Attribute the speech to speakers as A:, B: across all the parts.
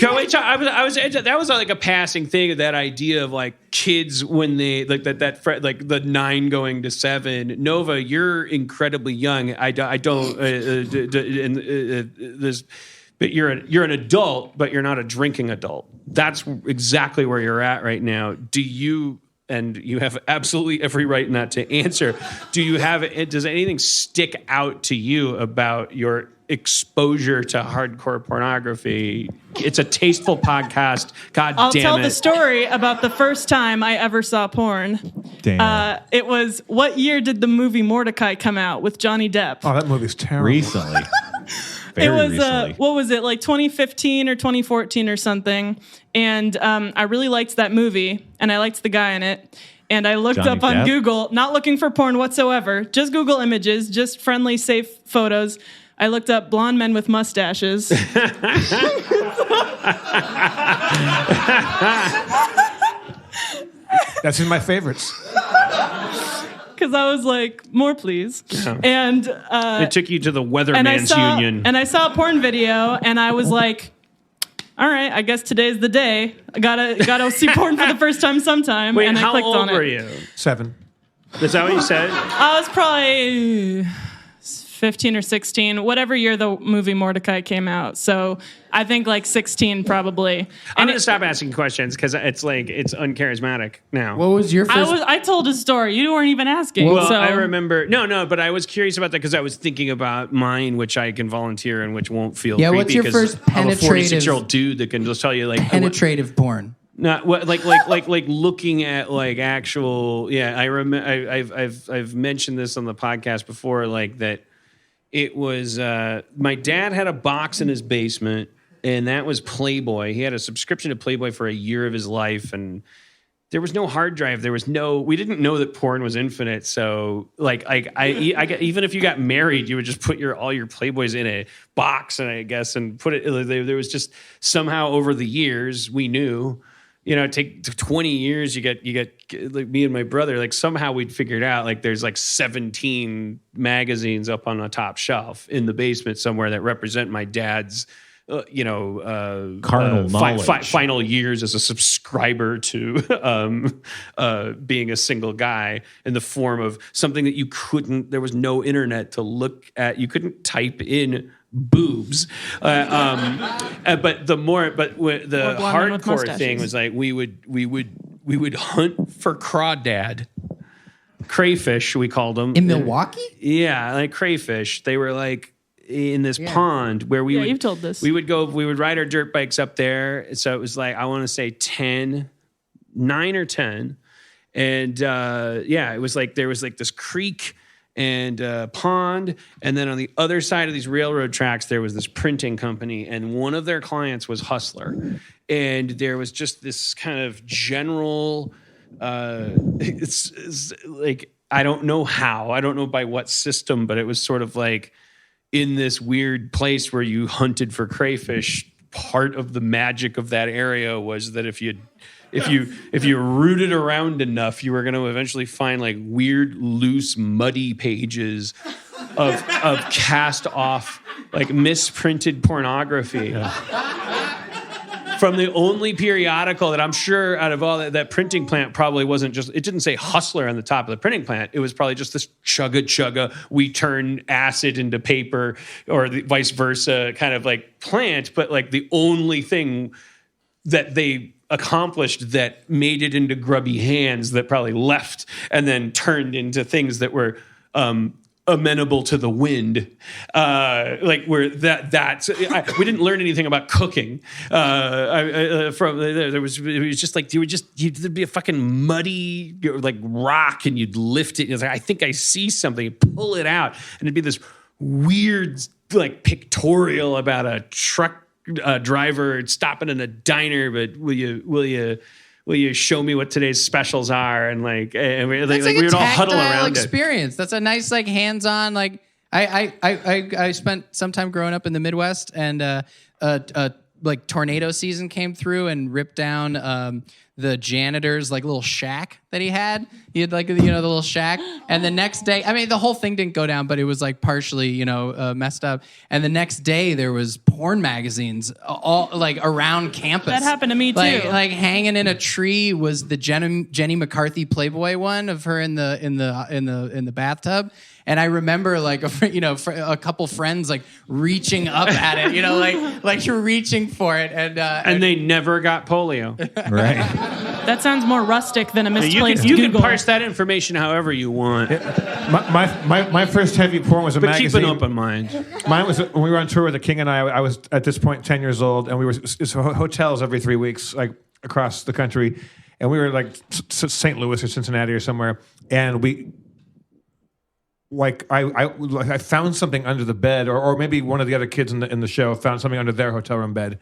A: I was that was like a passing thing, that idea of like kids when they like like the 9 going to 7. Nova, you're incredibly young. I don't this, but you're an adult, but you're not a drinking adult. That's exactly where you're at right now. Do you? And you have absolutely every right not to answer. Does anything stick out to you about your exposure to hardcore pornography? It's a tasteful podcast. God
B: I'll
A: damn it.
B: tell the story about the first time I ever saw porn.
C: Damn.
B: It was, what year did the movie Mordecai come out with Johnny Depp?
D: Oh, that movie's terrible.
C: Recently. Very
B: It was,
C: recently.
B: what was it, like 2015 or 2014 or something. And I really liked that movie, and I liked the guy in it. And I looked
C: Johnny
B: up on
C: Depp?
B: Google, not looking for porn whatsoever, just Google images, just friendly, safe photos. I looked up blonde men with mustaches.
D: That's in my favorites.
B: Because I was like, more please.
A: Yeah.
B: And
A: It took you to the Weatherman's Union.
B: And I saw a porn video, and I was like, all right, I guess today's the day. I gotta see porn for the first time sometime.
A: Wait,
B: and I
A: how
B: clicked
A: old
B: on it.
A: were you?
D: 7.
A: Is that what you said?
B: I was probably 15 or 16, whatever year the movie Mordecai came out. So I think like 16 probably.
A: I'm going to stop asking questions because it's uncharismatic now.
E: What was your first?
B: I told a story. You weren't even asking.
A: Well,
B: so.
A: I remember. No, but I was curious about that because I was thinking about mine, which I can volunteer and which won't feel creepy.
E: What's your
A: 'cause
E: first
A: I'm a
E: penetrative
A: 46-year-old dude that can just tell you like
E: penetrative porn?
A: Not what like looking at like actual. Yeah, I remember. I've mentioned this on the podcast before. Like that, it was my dad had a box in his basement, and that was Playboy. He had a subscription to Playboy for a year of his life, and there was no hard drive. We didn't know that porn was infinite. So like I even if you got married, you would just put all your Playboys in a box, and I guess, and put it. There was just somehow over the years we knew. You know, take 20 years, you get like me and my brother, like somehow we'd figured out like there's like 17 magazines up on a top shelf in the basement somewhere that represent my dad's,
C: carnal knowledge.
A: Final years as a subscriber to being a single guy in the form of something that there was no internet to look at. You couldn't type in boobs, but the hardcore thing was like we would hunt for crawdad, crayfish we called them
E: In Milwaukee?
A: Yeah, like crayfish. They were like in this pond where we would.
B: You've told this.
A: We would ride our dirt bikes up there. So it was like I want to say 9 or 10, and it was like there was like this creek and pond, and then on the other side of these railroad tracks there was this printing company, and one of their clients was Hustler, and there was just this kind of general it's like I don't know by what system, but it was sort of like in this weird place where you hunted for crayfish. Part of the magic of that area was that if you rooted around enough, you were going to eventually find like weird, loose, muddy pages of cast off, like misprinted pornography. From the only periodical that I'm sure out of all that printing plant probably wasn't just, it didn't say Hustler on the top of the printing plant. It was probably just this chugga, we turn acid into paper, or the vice versa kind of like plant. But like the only thing that they accomplished that made it into grubby hands that probably left and then turned into things that were amenable to the wind, like where we didn't learn anything about cooking. It was just like there'd be a fucking muddy like rock, and you'd lift it. And it's like I think I see something. You'd pull it out, and it'd be this weird like pictorial about a truck driver stopping in a diner. But will you show me what today's specials are? And we would all huddle around
E: experience. That's a nice, like, hands-on, like, I spent some time growing up in the Midwest, and like tornado season came through and ripped down the janitor's like little shack that he had. He had like, the little shack. And the next day, I mean, the whole thing didn't go down, but it was like partially, messed up. And the next day there was porn magazines all like around campus.
B: That happened to me too.
E: Like hanging in a tree was the Jenny McCarthy Playboy one of her in the bathtub. And I remember like a couple friends like reaching up at it, like you're reaching for it,
A: and they never got polio.
C: Right.
B: That sounds more rustic than a misplaced
A: You can
B: Google.
A: parse that information however you want,
D: My first heavy porn was a
A: but
D: magazine.
A: keep an open mind.
D: Mine was when we were on tour with the King and I was at this point 10 years old, and we were it's hotels every 3 weeks, like across the country, and we were like St. Louis or Cincinnati or somewhere, and we. Like I found something under the bed, or maybe one of the other kids in the show found something under their hotel room bed,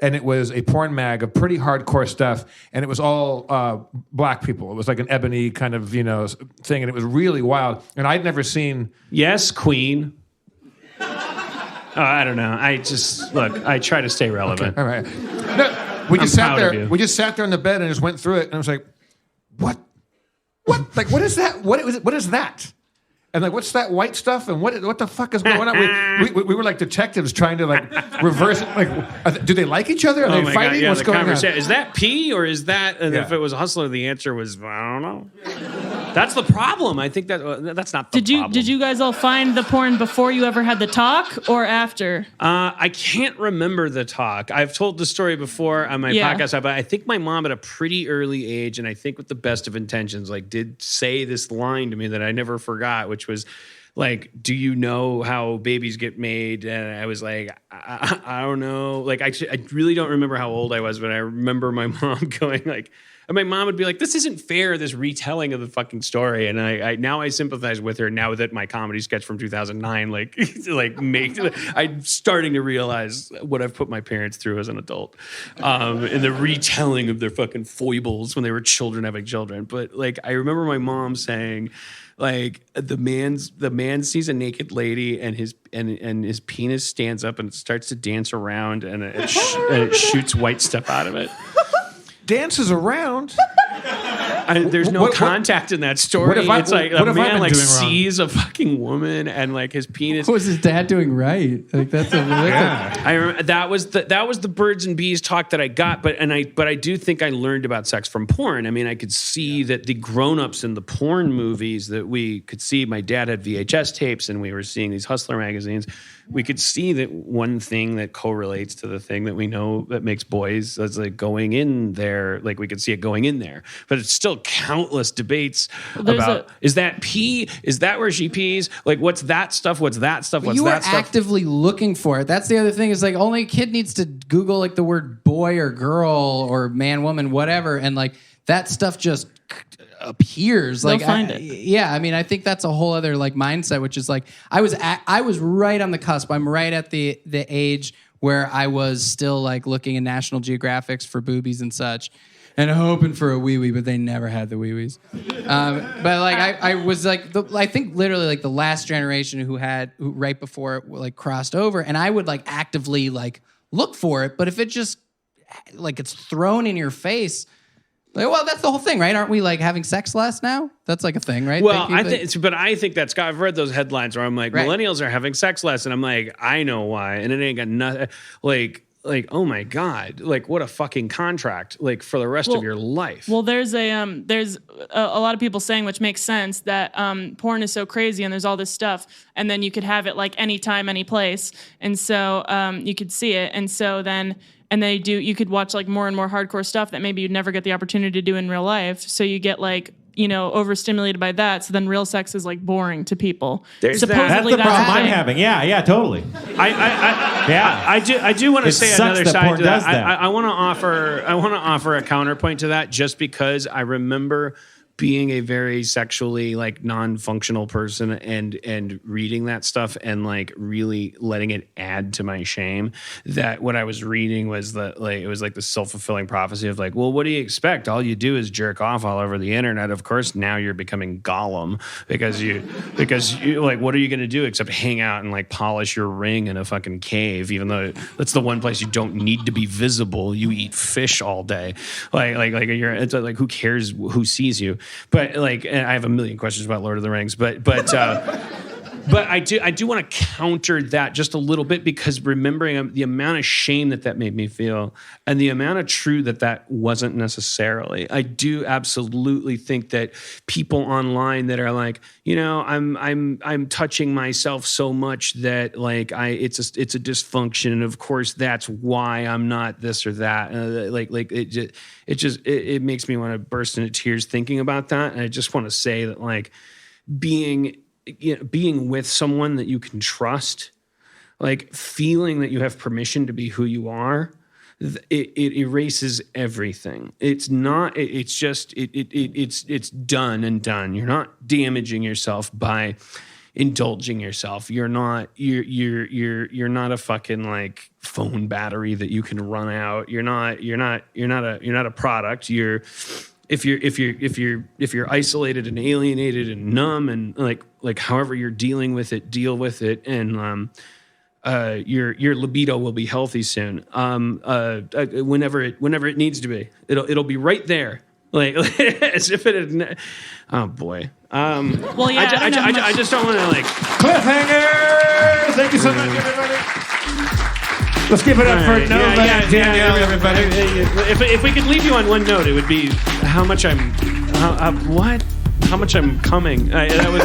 D: and it was a porn mag of pretty hardcore stuff, and it was all black people. It was like an ebony kind of thing, and it was really wild. And I'd never seen.
A: Yes, Queen. I don't know. I try to stay relevant.
D: All right, no, we just
A: I'm
D: sat
A: proud of
D: there.
A: you.
D: We just sat there on the bed and just went through it, and I was like, what? Like, what is that? What is that? And like, what's that white stuff? And what the fuck is going on? We were like detectives trying to like reverse. Like, do they like each other? Are they fighting?
A: God,
D: What's going on?
A: Is that pee or is that? And if it was a hustler, the answer was I don't know. That's the problem. I think that's not the problem.
B: Did you guys all find the porn before you ever had the talk or after?
A: I can't remember the talk. I've told the story before on my podcast, but I think my mom at a pretty early age, and I think with the best of intentions, like did say this line to me that I never forgot, which was like, do you know how babies get made? And I was like, I don't know. Like, I really don't remember how old I was, but I remember my mom going like, and my mom would be like, this isn't fair, this retelling of the fucking story. And I now I sympathize with her now that my comedy sketch from 2009, I'm starting to realize what I've put my parents through as an adult in the retelling of their fucking foibles when they were children having children. But like, I remember my mom saying, like the man sees a naked lady and his penis stands up and it starts to dance around and it shoots white stuff out of it.
D: Dances around.
A: There's no contact in that story. It's like a man like sees a fucking woman and like his penis.
E: What was his dad doing right? Like that's a
A: I remember that was the birds and bees talk that I got, but I do think I learned about sex from porn. I mean, I could see that the grown-ups in the porn movies that we could see. My dad had VHS tapes, and we were seeing these Hustler magazines. We could see that one thing that correlates to the thing that we know that makes boys is like going in there. Like we could see it going in there, but it's still countless debates about is that pee? Is that where she pees? Like what's that stuff? What's that stuff? What's
E: you
A: that
E: are
A: stuff?
E: actively looking for it. That's the other thing is like only a kid needs to Google like the word boy or girl or man, woman, whatever. And like that stuff just appears.
B: They'll
E: Like,
B: find it.
E: Yeah. I mean, I think that's a whole other like mindset, which is like, I was right on the cusp. I'm right at the age where I was still like looking in National Geographics for boobies and such. And hoping for a wee-wee, but they never had the wee-wees. But like I was like, I think literally like the last generation who right before it like crossed over, and I would like actively like look for it. But if it just like it's thrown in your face, like, well, that's the whole thing, right? Aren't we like having sex less now? That's like a thing, right?
A: Well, I think that's. I've read those headlines where I'm like,
E: Right.
A: millennials are having sex less, and I'm like, I know why, and it ain't got nothing. Like, oh my God, like what a fucking contract, like for the rest of your life.
B: Well, there's a lot of people saying, which makes sense, that porn is so crazy and there's all this stuff, and then you could have it like anytime, any place, and so you could see it, and so then. And you could watch like more and more hardcore stuff that maybe you'd never get the opportunity to do in real life. So you get like, overstimulated by that. So then real sex is like boring to people.
A: There's that.
C: That's the
B: Supposedly
C: problem
B: a
C: I'm
B: thing.
C: having. Yeah, totally.
A: I do want to
C: It
A: say
C: sucks
A: another
C: that
A: side
C: porn
A: to that.
C: does that.
A: I want to offer a counterpoint to that, just because I remember being a very sexually like non-functional person and reading that stuff and like really letting it add to my shame, that what I was reading was that like it was like the self-fulfilling prophecy of like, well, what do you expect? All you do is jerk off all over the internet. Of course, now you're becoming Gollum because you like, what are you going to do except hang out and like polish your ring in a fucking cave, even though that's the one place you don't need to be visible. You eat fish all day. Like you're, it's like, who cares who sees you? But like, and I have a million questions about Lord of the Rings, but I do want to counter that just a little bit, because remembering the amount of shame that made me feel and the amount of true that wasn't necessarily. I do absolutely think that people online that are like, you know, I'm touching myself so much that like it's a dysfunction, and of course that's why I'm not this or that. It makes me want to burst into tears thinking about that. And I just want to say that like being with someone that you can trust, like feeling that you have permission to be who you are, it erases everything. It's not, it's just, it's done and done. You're not damaging yourself by indulging yourself. You're not a fucking like phone battery that you can run out. You're not a product. If you're isolated and alienated and numb and like however you're dealing with it, deal with it, and your libido will be healthy soon. Whenever it needs to be, it'll be right there, like as if it had. Oh boy.
B: Well, yeah.
A: I just don't want to like
D: cliffhanger. Thank you so much, everybody. Let's give it up for Nova and Danielle, everybody.
A: If we could leave you on one note, it would be how much I'm coming. That was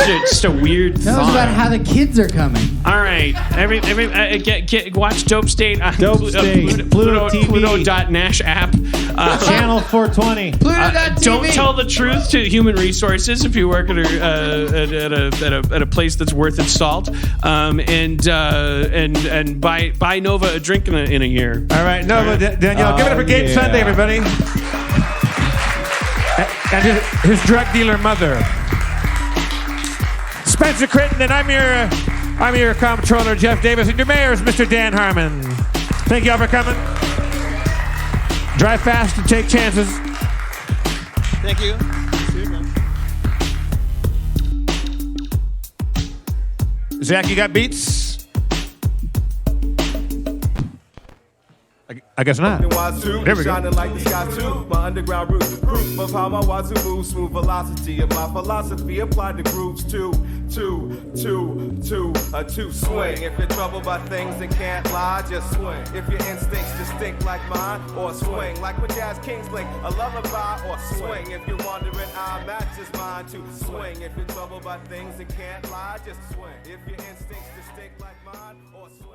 A: just a weird
E: That
A: thought.
E: was about how the kids are coming.
A: All right, watch Dope State on
C: Dope State. Pluto TV.
A: Pluto.Nash app.
C: Channel 420.
E: Pluto.tv.
A: Don't tell the truth to human resources if you work at a place that's worth its salt. And buy Nova a drink in a year.
D: All right, Nova, Danielle, give it up for Gabe Sunday, everybody. And his drug dealer mother. Spencer Critton, and I'm your comptroller, Jeff Davis, and your mayor is Mr. Dan Harmon. Thank you all for coming. Drive fast and take chances.
F: Thank you.
D: Zach, you got beats? I guess not. There we go.
G: Shining like the sky too. My underground roots, proof of how my wazoo moves. Smooth velocity of my philosophy applied to grooves too. Two swing. If you're troubled by things that can't lie, just swing. If your instincts distinct like mine, or swing like when Jazz Kings blink a lullaby, or swing. If you're wondering, I match is mine to swing. If you're troubled by things that can't lie, just swing. If your instincts distinct like mine, or swing.